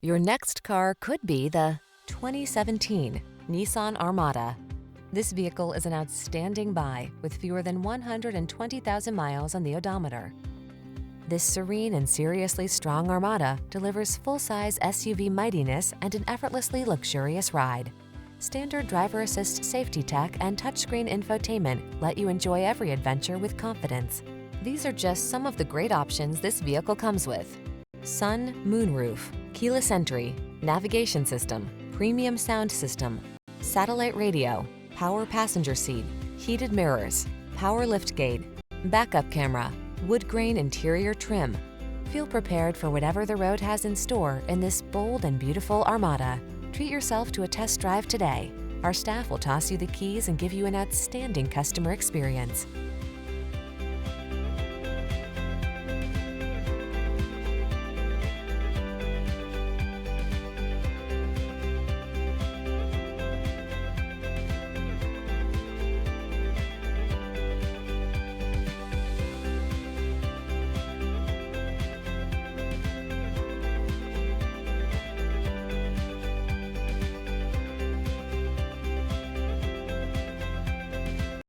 Your next car could be the 2017 Nissan Armada. This vehicle is an outstanding buy with fewer than 120,000 miles on the odometer. This serene and seriously strong Armada delivers full-size SUV mightiness and an effortlessly luxurious ride. Standard driver assist safety tech and touchscreen infotainment let you enjoy every adventure with confidence. These are just some of the great options this vehicle comes with: sun, moonroof, keyless entry, navigation system, premium sound system, satellite radio, power passenger seat, heated mirrors, power liftgate, backup camera, wood grain interior trim. Feel prepared for whatever the road has in store in this bold and beautiful Armada. Treat yourself to a test drive today. Our staff will toss you the keys and give you an outstanding customer experience.